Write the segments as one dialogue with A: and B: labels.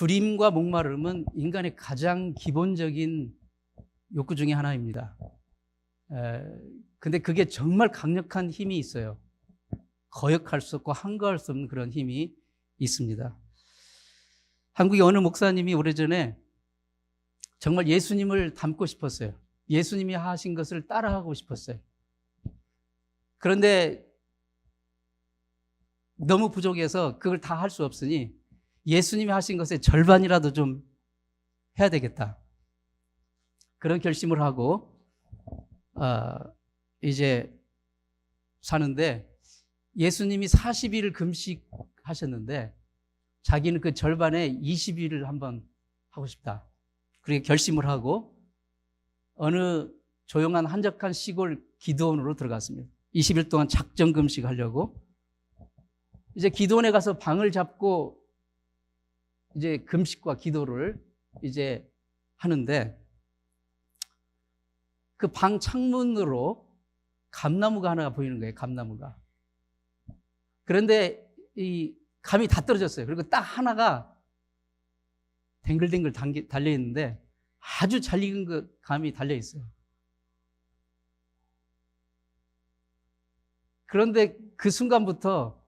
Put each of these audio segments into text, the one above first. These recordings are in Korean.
A: 줄임과 목마름은 인간의 가장 기본적인 욕구 중에 하나입니다. 근데 그게 정말 강력한 힘이 있어요. 거역할 수 없고 항거할 수 없는 그런 힘이 있습니다. 한국의 어느 목사님이 오래전에 정말 예수님을 닮고 싶었어요. 예수님이 하신 것을 따라하고 싶었어요. 그런데 너무 부족해서 그걸 다 할 수 없으니 예수님이 하신 것의 절반이라도 좀 해야 되겠다. 그런 결심을 하고 이제 사는데 예수님이 40일을 금식하셨는데 자기는 그 절반에 20일을 한번 하고 싶다. 그렇게 결심을 하고 어느 조용한 한적한 시골 기도원으로 들어갔습니다. 20일 동안 작정 금식하려고. 이제 기도원에 가서 방을 잡고 이제 금식과 기도를 이제 하는데 그 방 창문으로 감나무가 하나 보이는 거예요. 감나무가. 그런데 이 감이 다 떨어졌어요. 그리고 딱 하나가 댕글댕글 달려 있는데 아주 잘 익은 그 감이 달려 있어요. 그런데 그 순간부터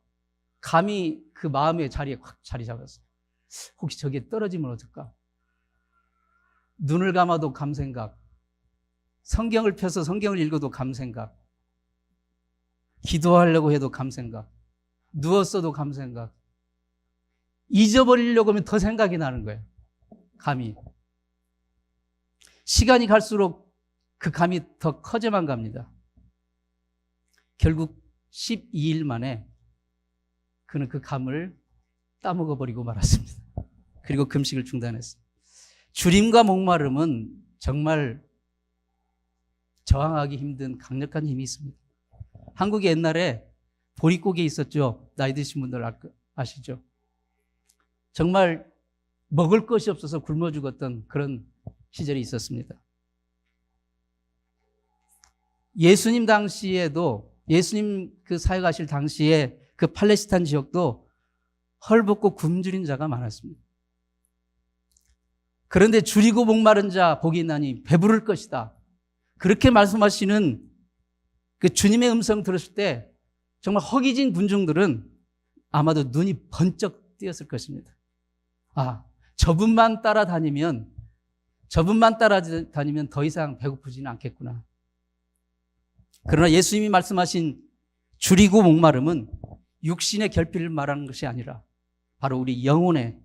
A: 감이 그 마음의 자리에 확 자리 잡았어요. 혹시 저게 떨어지면 어떨까? 눈을 감아도 감생각, 성경을 펴서 성경을 읽어도 감생각, 기도하려고 해도 감생각, 누웠어도 감생각, 잊어버리려고 하면 더 생각이 나는 거예요. 감이. 시간이 갈수록 그 감이 더 커져만 갑니다. 결국 12일 만에 그는 그 감을 따먹어버리고 말았습니다. 그리고 금식을 중단했어요. 줄임과 목마름은 정말 저항하기 힘든 강력한 힘이 있습니다. 한국에 옛날에 보릿고개 있었죠. 나이 드신 분들 아시죠? 정말 먹을 것이 없어서 굶어 죽었던 그런 시절이 있었습니다. 예수님 당시에도 예수님 그 사역하실 당시에 그 팔레스타인 지역도 헐벗고 굶주린 자가 많았습니다. 그런데 줄이고 목마른 자 복이 있나니 배부를 것이다. 그렇게 말씀하시는 그 주님의 음성 들었을 때 정말 허기진 군중들은 아마도 눈이 번쩍 띄었을 것입니다. 아, 저분만 따라다니면 더 이상 배고프지는 않겠구나. 그러나 예수님이 말씀하신 줄이고 목마름은 육신의 결핍을 말하는 것이 아니라 바로 우리 영혼의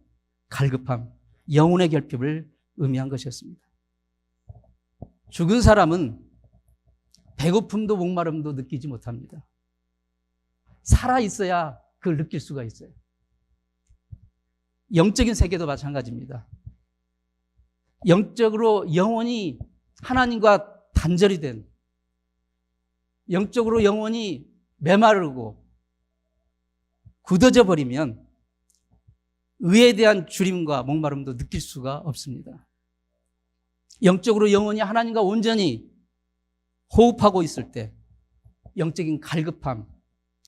A: 갈급함, 영혼의 결핍을 의미한 것이었습니다. 죽은 사람은 배고픔도 목마름도 느끼지 못합니다. 살아있어야 그걸 느낄 수가 있어요. 영적인 세계도 마찬가지입니다. 영적으로 영혼이 하나님과 단절이 된, 영적으로 영혼이 메마르고 굳어져 버리면 의에 대한 줄임과 목마름도 느낄 수가 없습니다. 영적으로 영혼이 하나님과 온전히 호흡하고 있을 때 영적인 갈급함,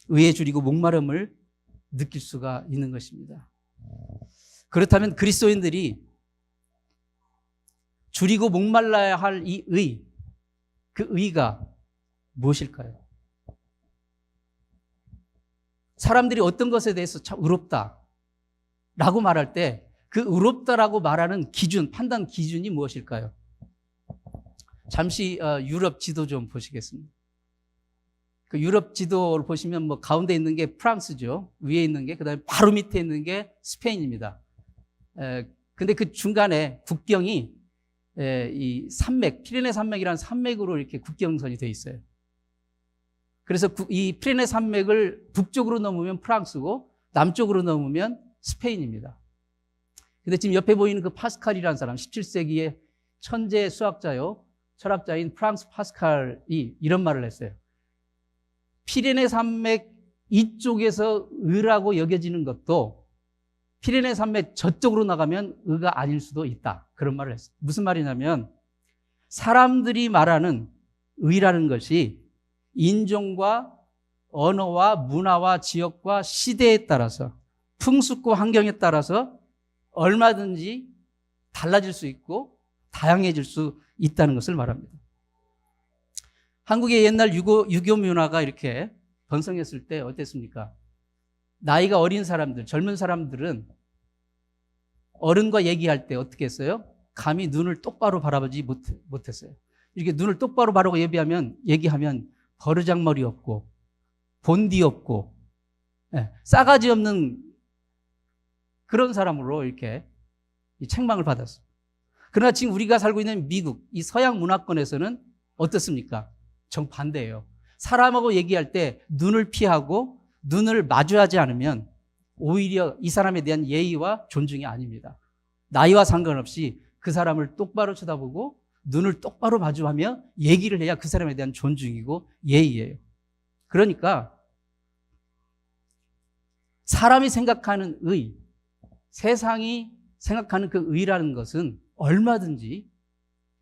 A: 의에 줄이고 목마름을 느낄 수가 있는 것입니다. 그렇다면 그리스도인들이 줄이고 목말라야 할 이 의, 그 의가 무엇일까요? 사람들이 어떤 것에 대해서 참 의롭다라고 말할 때 그 의롭다라고 말하는 기준, 판단 기준이 무엇일까요? 잠시 유럽 지도 좀 보시겠습니다. 그 유럽 지도를 보시면 뭐 가운데 있는 게 프랑스죠. 위에 있는 게, 그다음에 바로 밑에 있는 게 스페인입니다. 근데 그 중간에 국경이 이 산맥, 피레네 산맥이라는 산맥으로 이렇게 국경선이 되어 있어요. 그래서 이 피레네 산맥을 북쪽으로 넘으면 프랑스고 남쪽으로 넘으면 스페인입니다. 근데 지금 옆에 보이는 그 파스칼이라는 사람, 17세기의 천재 수학자요, 철학자인 프랑스 파스칼이 이런 말을 했어요. 피레네 산맥 이쪽에서 의라고 여겨지는 것도 피레네 산맥 저쪽으로 나가면 의가 아닐 수도 있다. 그런 말을 했어요. 무슨 말이냐면 사람들이 말하는 의라는 것이 인종과 언어와 문화와 지역과 시대에 따라서 풍습과 환경에 따라서 얼마든지 달라질 수 있고 다양해질 수 있다는 것을 말합니다. 한국의 옛날 유교 문화가 이렇게 번성했을 때 어땠습니까? 나이가 어린 사람들, 젊은 사람들은 어른과 얘기할 때 어떻게 했어요? 감히 눈을 똑바로 바라보지 못했어요. 이렇게 눈을 똑바로 바라보고 얘기하면 버르장머리 없고 본디 없고 싸가지 없는 그런 사람으로 이렇게 책망을 받았어요. 그러나 지금 우리가 살고 있는 미국, 이 서양 문화권에서는 어떻습니까? 정반대예요. 사람하고 얘기할 때 눈을 피하고 눈을 마주하지 않으면 오히려 이 사람에 대한 예의와 존중이 아닙니다. 나이와 상관없이 그 사람을 똑바로 쳐다보고 눈을 똑바로 마주하며 얘기를 해야 그 사람에 대한 존중이고 예의예요. 그러니까 사람이 생각하는 의, 세상이 생각하는 그 의라는 것은 얼마든지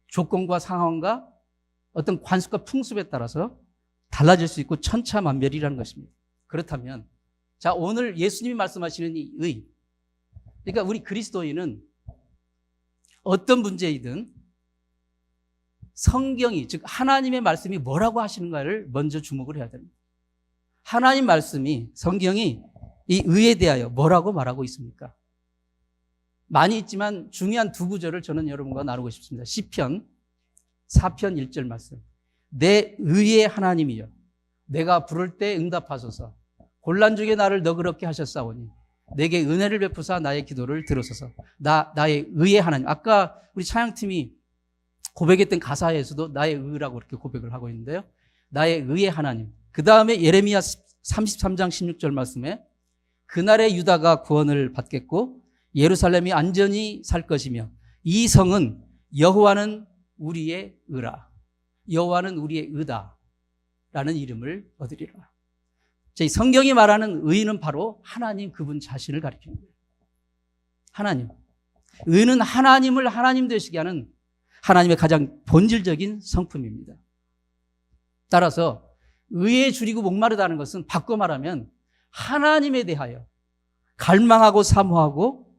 A: 조건과 상황과 어떤 관습과 풍습에 따라서 달라질 수 있고 천차만별이라는 것입니다. 그렇다면 자, 오늘 예수님이 말씀하시는 이 의, 그러니까 우리 그리스도인은 어떤 문제이든 성경이, 즉 하나님의 말씀이 뭐라고 하시는가를 먼저 주목을 해야 됩니다. 하나님 말씀이, 성경이 이 의에 대하여 뭐라고 말하고 있습니까? 많이 있지만 중요한 두 구절을 저는 여러분과 나누고 싶습니다. 시편 4편 1절 말씀. 내 의의 하나님이여, 내가 부를 때 응답하소서. 곤란 중에 나를 너그럽게 하셨사오니 내게 은혜를 베푸사 나의 기도를 들으소서. 나의 의의 하나님. 아까 우리 찬양팀이 고백했던 가사에서도 나의 의라고 이렇게 고백을 하고 있는데요. 나의 의의 하나님. 그 다음에 예레미야 33장 16절 말씀에 그날에 유다가 구원을 받겠고 예루살렘이 안전히 살 것이며 이 성은 여호와는 우리의 의라. 여호와는 우리의 의다. 라는 이름을 얻으리라. 이 성경이 말하는 의는 바로 하나님 그분 자신을 가리키는 거예요. 하나님. 의는 하나님을 하나님 되시게 하는 하나님의 가장 본질적인 성품입니다. 따라서 의에 줄이고 목마르다는 것은 바꿔 말하면 하나님에 대하여 갈망하고 사모하고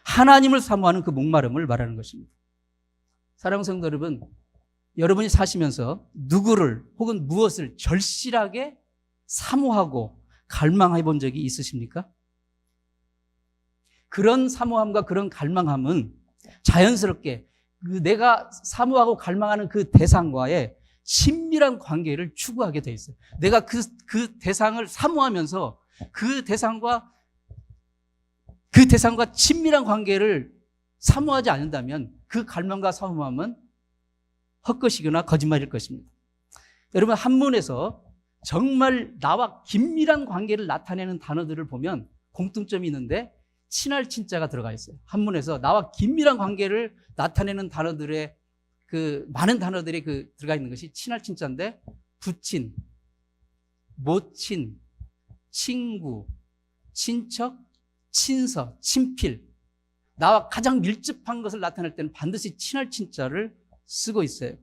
A: 하나님을 사모하는 그 목마름을 말하는 것입니다. 사랑하는 성도 여러분, 여러분이 사시면서 누구를 혹은 무엇을 절실하게 사모하고 갈망해 본 적이 있으십니까? 그런 사모함과 그런 갈망함은 자연스럽게 내가 사모하고 갈망하는 그 대상과의 친밀한 관계를 추구하게 돼 있어요. 내가 그 대상을 사모하면서 그 대상과 친밀한 관계를 사모하지 않는다면 그 갈망과 사모함은 헛것이거나 거짓말일 것입니다. 여러분, 한문에서 정말 나와 긴밀한 관계를 나타내는 단어들을 보면 공통점이 있는데 친할 친자가 들어가 있어요. 한문에서 나와 긴밀한 관계를 나타내는 단어들의 많은 단어들이 들어가 있는 것이 친할 친자인데 부친, 모친, 친구, 친척, 친서, 친필, 나와 가장 밀접한 것을 나타낼 때는 반드시 친할 친자를 쓰고 있어요.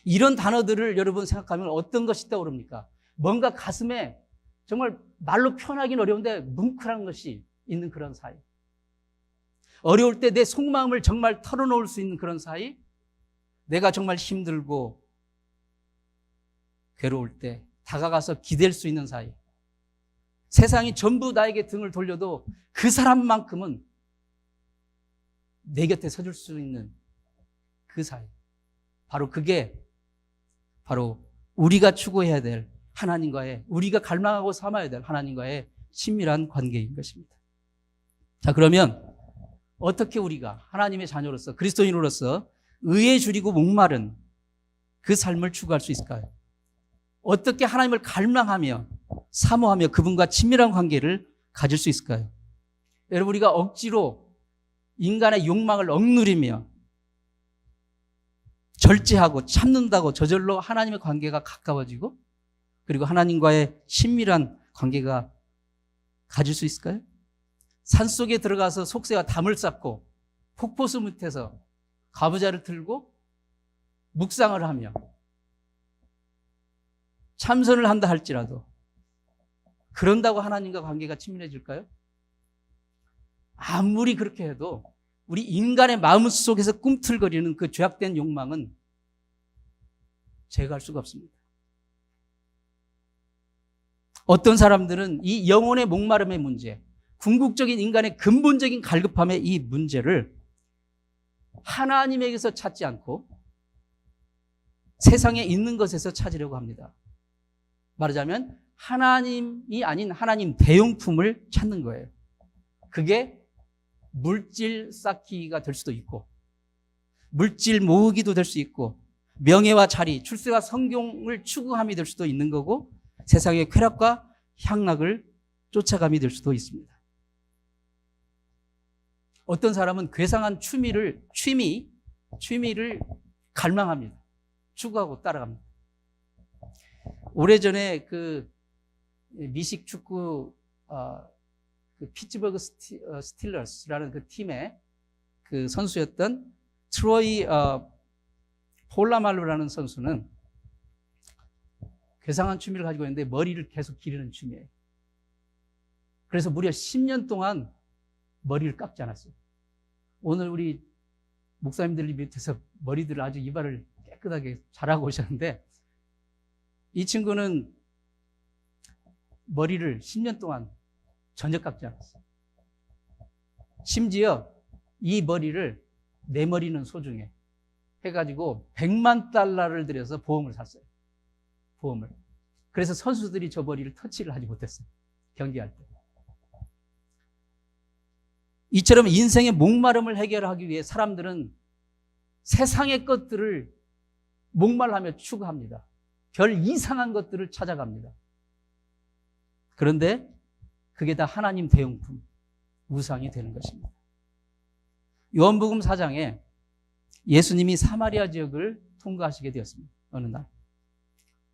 A: 이런 단어들을 여러분 생각하면 어떤 것이 떠오릅니까? 뭔가 가슴에 정말 말로 표현하기는 어려운데 뭉클한 것이 있는 그런 사이. 어려울 때 내 속마음을 정말 털어놓을 수 있는 그런 사이. 내가 정말 힘들고 괴로울 때 다가가서 기댈 수 있는 사이. 세상이 전부 나에게 등을 돌려도 그 사람만큼은 내 곁에 서줄 수 있는 그 사이. 바로 그게 바로 우리가 추구해야 될 하나님과의, 우리가 갈망하고 삼아야 될 하나님과의 친밀한 관계인 것입니다. 자, 그러면 어떻게 우리가 하나님의 자녀로서, 그리스도인으로서 의에 줄이고 목마른 그 삶을 추구할 수 있을까요? 어떻게 하나님을 갈망하며 사모하며 그분과 친밀한 관계를 가질 수 있을까요? 여러분, 우리가 억지로 인간의 욕망을 억누리며 절제하고 참는다고 저절로 하나님의 관계가 가까워지고 그리고 하나님과의 친밀한 관계가 가질 수 있을까요? 산속에 들어가서 속새와 담을 쌓고 폭포수 밑에서 가부좌를 들고 묵상을 하며 참선을 한다 할지라도 그런다고 하나님과 관계가 친밀해질까요? 아무리 그렇게 해도 우리 인간의 마음속에서 꿈틀거리는 그 죄악된 욕망은 제거할 수가 없습니다. 어떤 사람들은 이 영혼의 목마름의 문제, 궁극적인 인간의 근본적인 갈급함의 이 문제를 하나님에게서 찾지 않고 세상에 있는 것에서 찾으려고 합니다. 말하자면 하나님이 아닌 하나님 대용품을 찾는 거예요. 그게 물질 쌓기가 될 수도 있고, 물질 모으기도 될 수 있고, 명예와 자리, 출세와 성공을 추구함이 될 수도 있는 거고, 세상의 쾌락과 향락을 쫓아감이 될 수도 있습니다. 어떤 사람은 괴상한 취미를 갈망합니다. 추구하고 따라갑니다. 오래전에 그 미식 축구 그 피츠버그 스틸러스라는 그 팀의 그 선수였던 트로이 폴라말로라는 선수는 괴상한 취미를 가지고 있는데 머리를 계속 기르는 취미예요. 그래서 무려 10년 동안 머리를 깎지 않았어요. 오늘 우리 목사님들 밑에서 머리들을 아주 이발을 깨끗하게 잘하고 오셨는데, 이 친구는 머리를 10년 동안 전혀 깎지 않았어요. 심지어 이 머리를 내 머리는 소중해 해가지고 $100만 들여서 보험을 샀어요. 보험을. 그래서 선수들이 저 머리를 터치를 하지 못했어요. 경기할 때. 이처럼 인생의 목마름을 해결하기 위해 사람들은 세상의 것들을 목말라며 추구합니다. 별 이상한 것들을 찾아갑니다. 그런데 그게 다 하나님 대용품, 우상이 되는 것입니다. 요한복음 4장에 예수님이 사마리아 지역을 통과하시게 되었습니다. 어느 날.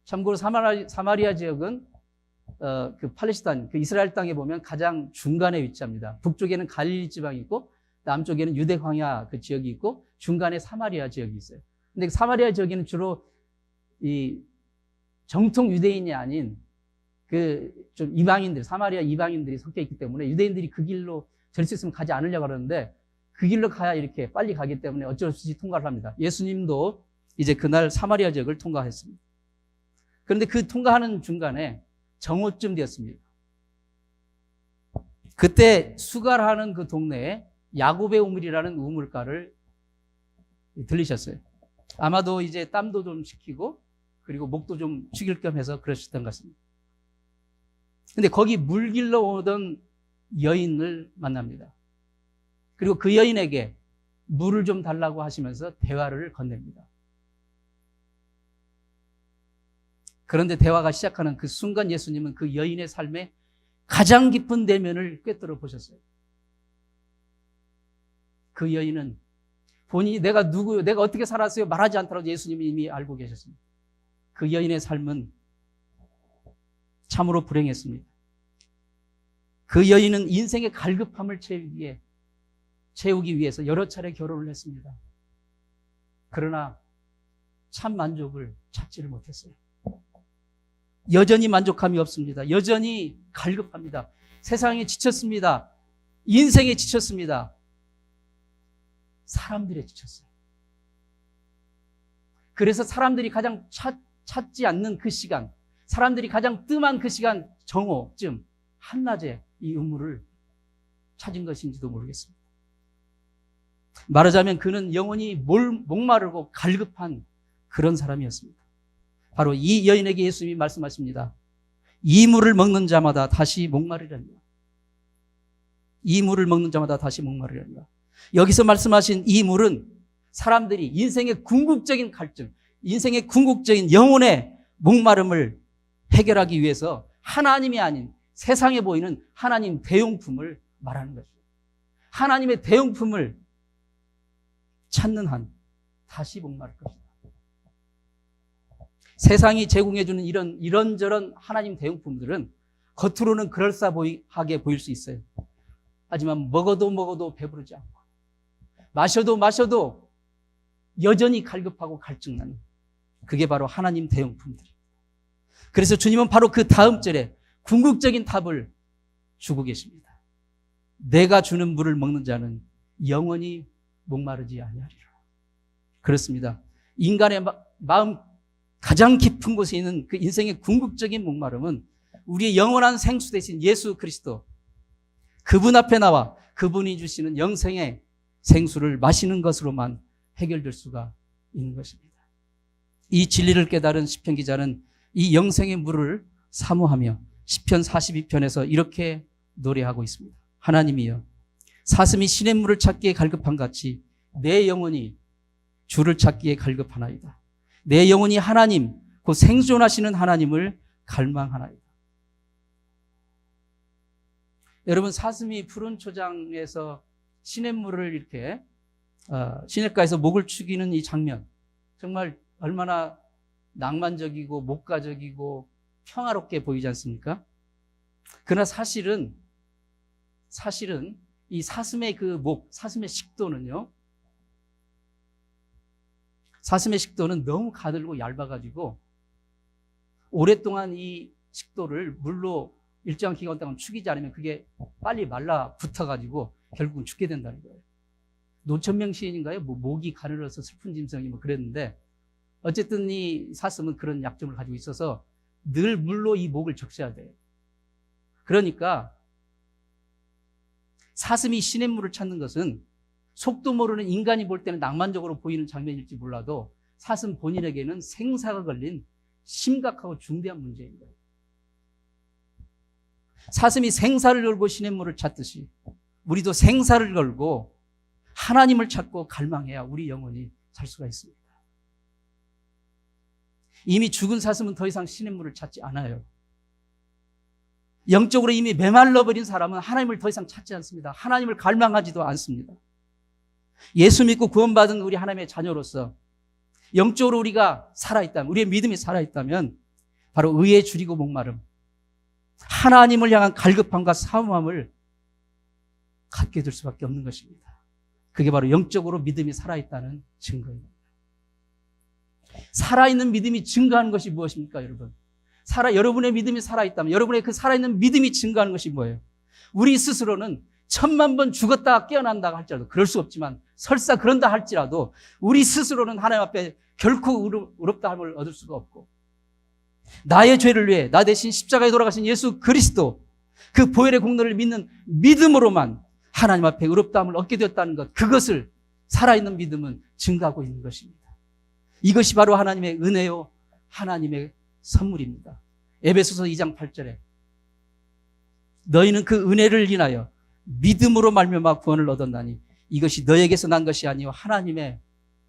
A: 참고로 사마리아 지역은 그 팔레스타인, 그 이스라엘 땅에 보면 가장 중간에 위치합니다. 북쪽에는 갈릴리 지방이 있고, 남쪽에는 유대 광야 그 지역이 있고, 중간에 사마리아 지역이 있어요. 근데 사마리아 지역에는 주로 이 정통 유대인이 아닌 그 좀 이방인들, 사마리아 이방인들이 섞여 있기 때문에 유대인들이 그 길로 될 수 있으면 가지 않으려고 하는데, 그 길로 가야 이렇게 빨리 가기 때문에 어쩔 수 없이 통과를 합니다. 예수님도 이제 그날 사마리아 지역을 통과했습니다. 그런데 그 통과하는 중간에 정오쯤 되었습니다. 그때 수갈하는 그 동네에 야곱의 우물이라는 우물가를 들리셨어요. 아마도 이제 땀도 좀 식히고 그리고 목도 좀 죽일 겸 해서 그러셨던 것 같습니다. 근데 거기 물 길러 오던 여인을 만납니다. 그리고 그 여인에게 물을 좀 달라고 하시면서 대화를 건넵니다. 그런데 대화가 시작하는 그 순간 예수님은 그 여인의 삶에 가장 깊은 내면을 꿰뚫어 보셨어요. 그 여인은 본인이 내가 누구요, 내가 어떻게 살았어요 말하지 않더라도 예수님이 이미 알고 계셨습니다. 그 여인의 삶은 참으로 불행했습니다. 그 여인은 인생의 갈급함을 채우기 위해서 여러 차례 결혼을 했습니다. 그러나 참 만족을 찾지를 못했어요. 여전히 만족함이 없습니다. 여전히 갈급합니다. 세상에 지쳤습니다. 인생에 지쳤습니다. 사람들에 지쳤어요. 그래서 사람들이 가장 찾지 않는 그 시간, 사람들이 가장 뜸한 그 시간, 정오쯤 한낮에 이 우물을 찾은 것인지도 모르겠습니다. 말하자면 그는 영원히 목마르고 갈급한 그런 사람이었습니다. 바로 이 여인에게 예수님이 말씀하십니다. 이 물을 먹는 자마다 다시 목마르리라. 이 물을 먹는 자마다 다시 목마르리라. 여기서 말씀하신 이 물은 사람들이 인생의 궁극적인 갈증, 인생의 궁극적인 영혼의 목마름을 해결하기 위해서 하나님이 아닌 세상에 보이는 하나님 대용품을 말하는 것입니다. 하나님의 대용품을 찾는 한 다시 목마를 것이다. 세상이 제공해주는 이런저런 하나님 대용품들은 겉으로는 그럴싸하게 보일 수 있어요. 하지만 먹어도 배부르지 않고, 마셔도 여전히 갈급하고 갈증나는, 그게 바로 하나님 대용품들입니다. 그래서 주님은 바로 그 다음 절에 궁극적인 답을 주고 계십니다. 내가 주는 물을 먹는 자는 영원히 목마르지 아니하리라. 그렇습니다. 인간의 마음 가장 깊은 곳에 있는 그 인생의 궁극적인 목마름은 우리의 영원한 생수 대신 예수 그리스도, 그분 앞에 나와 그분이 주시는 영생의 생수를 마시는 것으로만 해결될 수가 있는 것입니다. 이 진리를 깨달은 시편 기자는 이 영생의 물을 사모하며 시편 42편에서 이렇게 노래하고 있습니다. 하나님이여, 사슴이 신의 물을 찾기에 갈급한 같이 내 영혼이 주를 찾기에 갈급하나이다. 내 영혼이 하나님, 곧 생존하시는 하나님을 갈망하나이다. 여러분, 사슴이 푸른 초장에서 시냇물을 이렇게 시냇가에서 목을 축이는 이 장면, 정말 얼마나 낭만적이고 목가적이고 평화롭게 보이지 않습니까? 그러나 사실은 이 사슴의 그 목, 사슴의 식도는 너무 가늘고 얇아가지고 오랫동안 이 식도를 물로 일정한 기간 동안 축이지 않으면 그게 빨리 말라 붙어가지고 결국은 죽게 된다는 거예요. 노천명 시인인가요? 목이 가늘어서 슬픈 짐승이 그랬는데, 어쨌든 이 사슴은 그런 약점을 가지고 있어서 늘 물로 이 목을 적셔야 돼요. 그러니까 사슴이 시냇물을 찾는 것은 속도 모르는 인간이 볼 때는 낭만적으로 보이는 장면일지 몰라도 사슴 본인에게는 생사가 걸린 심각하고 중대한 문제인 거예요. 사슴이 생사를 걸고 시냇물을 찾듯이 우리도 생사를 걸고 하나님을 찾고 갈망해야 우리 영혼이 살 수가 있습니다. 이미 죽은 사슴은 더 이상 시냇물을 찾지 않아요. 영적으로 이미 메말라버린 사람은 하나님을 더 이상 찾지 않습니다. 하나님을 갈망하지도 않습니다. 예수 믿고 구원받은 우리 하나님의 자녀로서 영적으로 우리가 살아있다면, 우리의 믿음이 살아있다면 바로 의에 줄이고 목마름, 하나님을 향한 갈급함과 사모함을 갖게 될 수밖에 없는 것입니다. 그게 바로 영적으로 믿음이 살아있다는 증거입니다. 살아있는 믿음이 증거하는 것이 무엇입니까, 여러분? 여러분의 믿음이 살아있다면 여러분의 그 살아있는 믿음이 증거하는 것이 뭐예요? 우리 스스로는 1000만 번 죽었다가 깨어난다고 할지라도, 그럴 수 없지만 설사 그런다 할지라도 우리 스스로는 하나님 앞에 결코 의롭다함을 얻을 수가 없고, 나의 죄를 위해 나 대신 십자가에 돌아가신 예수 그리스도, 그 보혈의 공로를 믿는 믿음으로만 하나님 앞에 의롭다함을 얻게 되었다는 것, 그것을 살아있는 믿음은 증거하고 있는 것입니다. 이것이 바로 하나님의 은혜요, 하나님의 선물입니다. 에베소서 2장 8절에 너희는 그 은혜를 인하여 믿음으로 말미암아 구원을 얻었나니 이것이 너에게서 난 것이 아니요 하나님의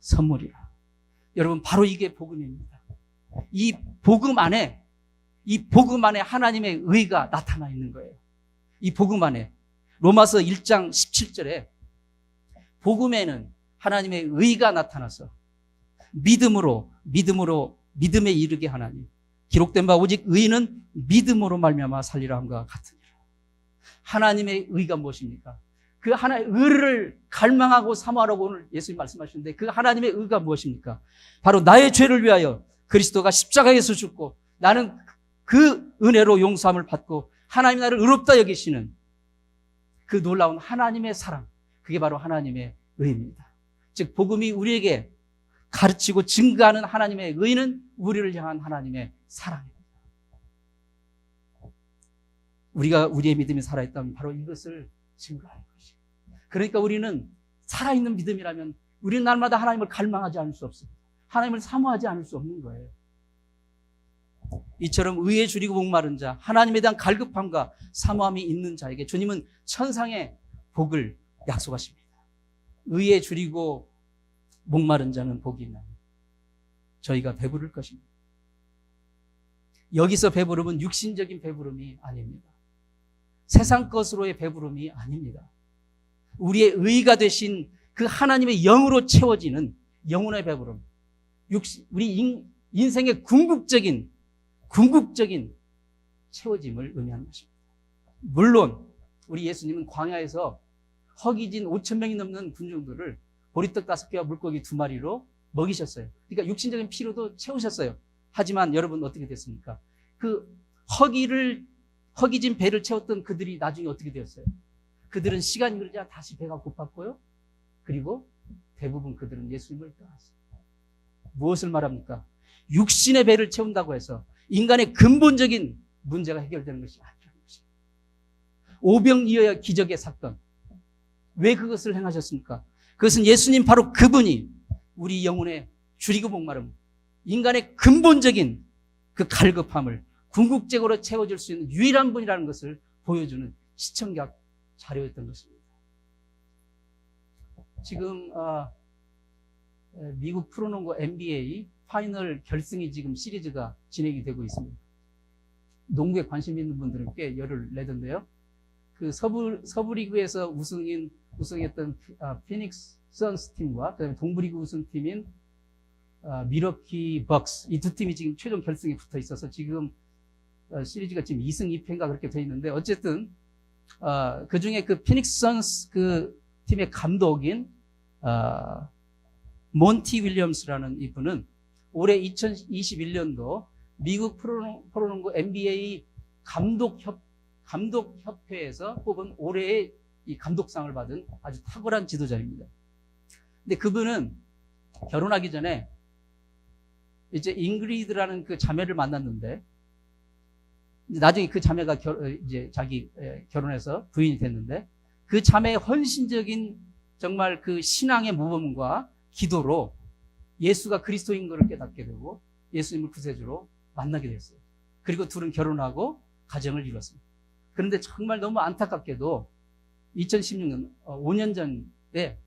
A: 선물이라. 여러분, 바로 이게 복음입니다. 이 복음 안에 하나님의 의가 나타나 있는 거예요. 이 복음 안에 로마서 1장 17절에 복음에는 하나님의 의가 나타나서 믿음에 이르게 하나니 기록된 바 오직 의인은 믿음으로 말미암아 살리라 함과 같으니라. 하나님의 의가 무엇입니까? 그 하나의 의를 갈망하고 사모하라고 오늘 예수님 말씀하시는데, 그 하나님의 의가 무엇입니까? 바로 나의 죄를 위하여 그리스도가 십자가에서 죽고 나는 그 은혜로 용서함을 받고 하나님이 나를 의롭다 여기시는 그 놀라운 하나님의 사랑, 그게 바로 하나님의 의입니다. 즉 복음이 우리에게 가르치고 증거하는 하나님의 의는 우리를 향한 하나님의 사랑입니다. 우리가 우리의 믿음이 살아있다면 바로 이것을 증거하는 것이에요. 그러니까 우리는 살아있는 믿음이라면 우리는 날마다 하나님을 갈망하지 않을 수 없습니다. 하나님을 사모하지 않을 수 없는 거예요. 이처럼 의에 줄이고 목마른 자, 하나님에 대한 갈급함과 사모함이 있는 자에게 주님은 천상의 복을 약속하십니다. 의에 줄이고 목마른 자는 복이 있나니 저희가 배부를 것입니다. 여기서 배부름은 육신적인 배부름이 아닙니다. 세상 것으로의 배부름이 아닙니다. 우리의 의가 되신 그 하나님의 영으로 채워지는 영혼의 배부름, 우리 인생의 궁극적인 채워짐을 의미하는 것입니다. 물론 우리 예수님은 광야에서 허기진 5,000명이 넘는 군중들을 보리떡 5개와 물고기 2마리로 먹이셨어요. 그러니까 육신적인 피로도 채우셨어요. 하지만 여러분 어떻게 됐습니까? 그 허기진 배를 채웠던 그들이 나중에 어떻게 되었어요? 그들은 시간이 흐르자 다시 배가 고팠고요. 그리고 대부분 그들은 예수님을 떠났어요. 무엇을 말합니까? 육신의 배를 채운다고 해서 인간의 근본적인 문제가 해결되는 것이 아니라는 것입니다. 오병이어의 기적의 사건. 왜 그것을 행하셨습니까? 그것은 예수님 바로 그분이 우리 영혼의 줄이고 목마름, 인간의 근본적인 그 갈급함을 궁극적으로 채워줄 수 있는 유일한 분이라는 것을 보여주는 시청각 자료였던 것입니다. 지금 미국 프로농구 NBA 파이널 결승이 지금 시리즈가 진행이 되고 있습니다. 농구에 관심 있는 분들은 꽤 열을 내던데요. 그 서부 리그에서 우승했던 피닉스 선스 팀과 그다음에 동부 리그 우승팀인 밀워키 벅스, 이 두 팀이 지금 최종 결승에 붙어 있어서 지금 시리즈가 지금 2승 2패인가 그렇게 돼 있는데, 어쨌든 그 중에 그 피닉스 선스 그 팀의 감독인 몬티 윌리엄스라는 이분은 올해 2021년도 미국 프로농구 NBA 감독협회에서 뽑은 올해의 이 감독상을 받은 아주 탁월한 지도자입니다. 근데 그분은 결혼하기 전에 이제 잉그리드라는 그 자매를 만났는데, 나중에 그 자매가 이제 자기 결혼해서 부인이 됐는데, 그 자매의 헌신적인 정말 그 신앙의 모범과 기도로 예수가 그리스도인 것을 깨닫게 되고 예수님을 구세주로 만나게 됐어요. 그리고 둘은 결혼하고 가정을 이뤘습니다. 그런데 정말 너무 안타깝게도 2016년 5년 전에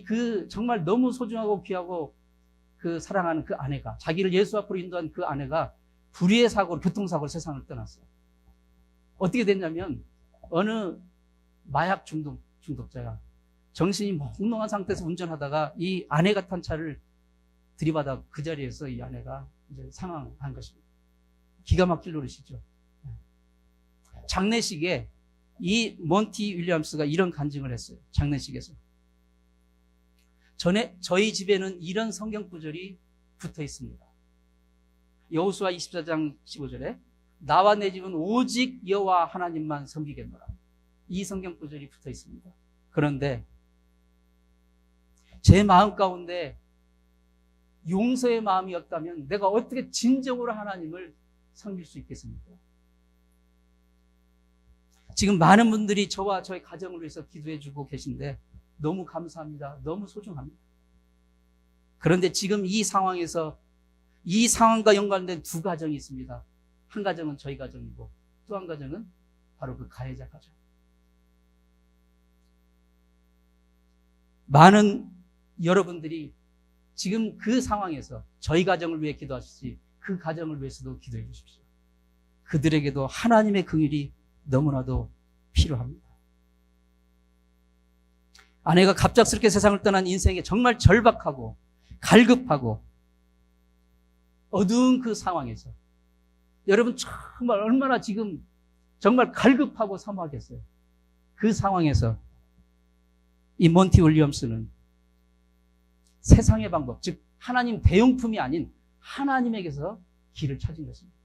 A: 그 정말 너무 소중하고 귀하고 그 사랑하는 그 아내가, 자기를 예수 앞으로 인도한 그 아내가 불의의 사고로, 교통사고로 세상을 떠났어요. 어떻게 됐냐면 어느 마약 중독자가 정신이 몽롱한 상태에서 운전하다가 이 아내가 탄 차를 들이받아 그 자리에서 이 아내가 이제 사망한 것입니다. 기가 막힐 노릇이죠. 장례식에 이 몬티 윌리엄스가 이런 간증을 했어요. 장례식에서. 저희 집에는 이런 성경 구절이 붙어 있습니다. 여호수아 24장 15절에 나와 내 집은 오직 여호와 하나님만 섬기겠노라. 이 성경 구절이 붙어 있습니다. 그런데 제 마음 가운데 용서의 마음이 없다면 내가 어떻게 진정으로 하나님을 섬길 수 있겠습니까? 지금 많은 분들이 저와 저의 가정을 위해서 기도해 주고 계신데 너무 감사합니다. 너무 소중합니다. 그런데 지금 이 상황에서 이 상황과 연관된 두 가정이 있습니다. 한 가정은 저희 가정이고 또 한 가정은 바로 그 가해자 가정. 많은 여러분들이 지금 그 상황에서 저희 가정을 위해 기도하시지 그 가정을 위해서도 기도해 주십시오. 그들에게도 하나님의 긍휼이 너무나도 필요합니다. 아내가 갑작스럽게 세상을 떠난 인생에 정말 절박하고 갈급하고 어두운 그 상황에서 여러분 정말 얼마나 지금 정말 갈급하고 사모하겠어요. 그 상황에서 이 몬티 윌리엄스는 세상의 방법, 즉 하나님 대용품이 아닌 하나님에게서 길을 찾은 것입니다.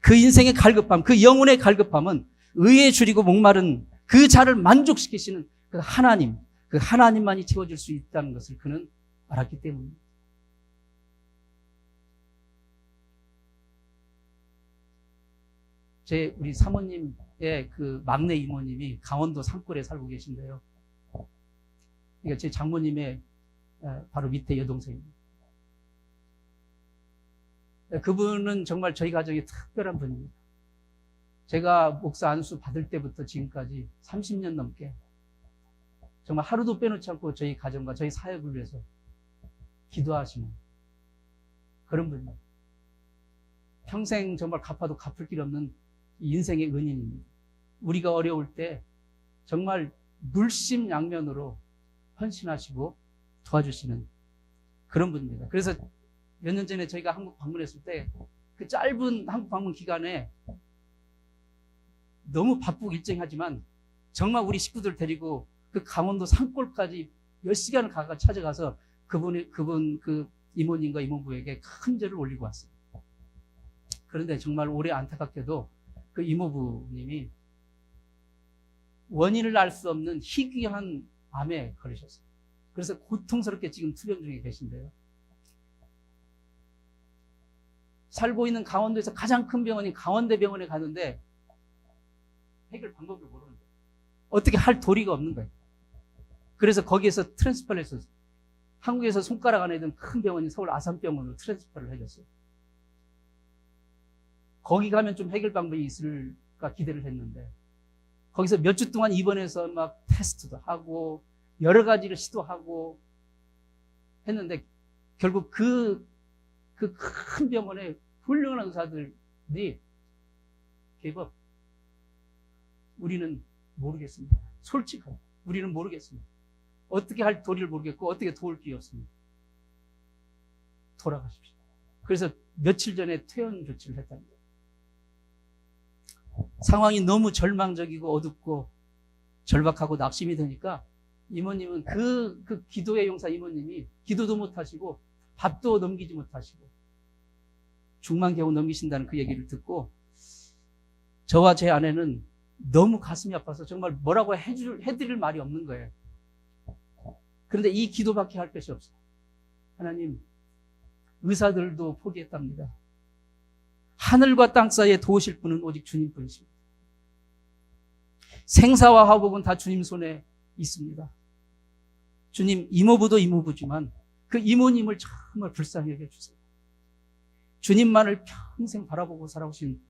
A: 그 인생의 갈급함, 그 영혼의 갈급함은 의에 줄이고 목마른 그 자를 만족시키시는 그 하나님만이 채워줄 수 있다는 것을 그는 알았기 때문입니다. 우리 사모님의 그 막내 이모님이 강원도 산골에 살고 계신데요. 그러니까 제 장모님의 바로 밑에 여동생입니다. 그분은 정말 저희 가정에 특별한 분입니다. 제가 목사 안수 받을 때부터 지금까지 30년 넘게 정말 하루도 빼놓지 않고 저희 가정과 저희 사역을 위해서 기도하시는 그런 분입니다. 평생 정말 갚아도 갚을 길 없는 인생의 은인입니다. 우리가 어려울 때 정말 물심양면으로 헌신하시고 도와주시는 그런 분입니다. 그래서 몇 년 전에 저희가 한국 방문했을 때 그 짧은 한국 방문 기간에 너무 바쁘고 일정하지만 정말 우리 식구들 데리고 그 강원도 산골까지 몇 시간을 찾아가서 그분 그 이모님과 이모부에게 큰 절을 올리고 왔어요. 그런데 정말 올해 안타깝게도 그 이모부님이 원인을 알 수 없는 희귀한 암에 걸리셨어요. 그래서 고통스럽게 지금 투병 중에 계신데요. 살고 있는 강원도에서 가장 큰 병원인 강원대병원에 가는데 해결 방법을 모르는 거예요. 어떻게 할 도리가 없는 거예요. 그래서 거기에서 트랜스퍼를 했었어요. 한국에서 손가락 안에 든 큰 병원인 서울 아산병원으로 트랜스퍼를 해줬어요. 거기 가면 좀 해결 방법이 있을까 기대를 했는데 거기서 몇 주 동안 입원해서 막 테스트도 하고 여러 가지를 시도하고 했는데 결국 그 큰 병원에 훌륭한 의사들이 개법 우리는 모르겠습니다. 솔직하게 우리는 모르겠습니다. 어떻게 할 도리를 모르겠고 어떻게 도울 길이 없습니다. 돌아가십시오. 그래서 며칠 전에 퇴원 조치를 했답니다. 상황이 너무 절망적이고 어둡고 절박하고 낙심이 되니까 이모님은 그 기도의 용사 이모님이 기도도 못하시고 밥도 넘기지 못하시고 죽만 겨우 넘기신다는 그 얘기를 듣고 저와 제 아내는 너무 가슴이 아파서 정말 뭐라고 해드릴 말이 없는 거예요. 그런데 이 기도밖에 할 것이 없어요. 하나님, 의사들도 포기했답니다. 하늘과 땅 사이에 도우실 분은 오직 주님뿐이십니다. 생사와 화복은 다 주님 손에 있습니다. 주님, 이모부도 이모부지만 그 이모님을 정말 불쌍히 여겨주세요. 주님만을 평생 바라보고 살아오신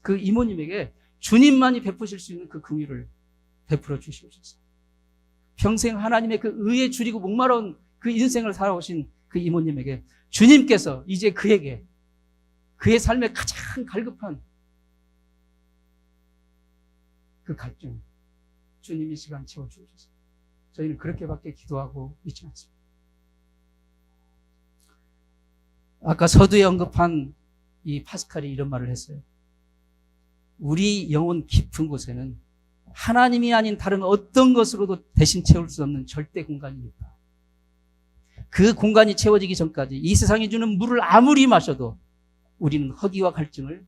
A: 그 이모님에게 주님만이 베푸실 수 있는 그 긍휼을 베풀어 주시옵소서. 평생 하나님의 그 의에 줄이고 목마른 그 인생을 살아오신 그 이모님에게 주님께서 이제 그에게 그의 삶에 가장 갈급한 그 갈증 주님 이 시간 채워주옵소서. 저희는 그렇게밖에 기도하고 있지 않습니다. 아까 서두에 언급한 이 파스칼이 이런 말을 했어요. 우리 영혼 깊은 곳에는 하나님이 아닌 다른 어떤 것으로도 대신 채울 수 없는 절대 공간이 있다. 그 공간이 채워지기 전까지 이 세상이 주는 물을 아무리 마셔도 우리는 허기와 갈증을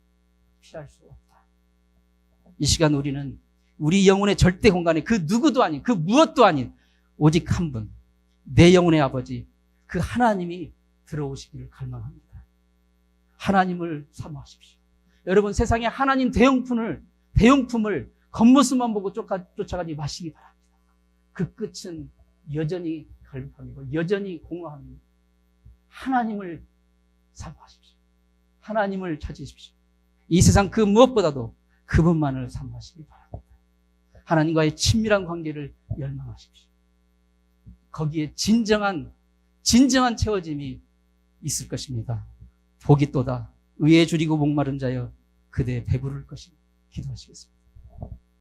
A: 피할 수 없다. 이 시간 우리는 우리 영혼의 절대 공간에 그 누구도 아닌 그 무엇도 아닌 오직 한 분, 내 영혼의 아버지 그 하나님이 들어오시기를 갈망합니다. 하나님을 사모하십시오. 여러분 세상에 하나님 대용품을 겉모습만 보고 쫓아가지 마시기 바랍니다. 그 끝은 여전히 갈급함이고 여전히 공허함입니다. 하나님을 사모하십시오. 하나님을 찾으십시오. 이 세상 그 무엇보다도 그분만을 사모하시기 바랍니다. 하나님과의 친밀한 관계를 열망하십시오. 거기에 진정한 채워짐이 있을 것입니다. 복이 또다 의에 줄이고 목마른 자여 그대 배부를 것이니 기도하시겠습니다.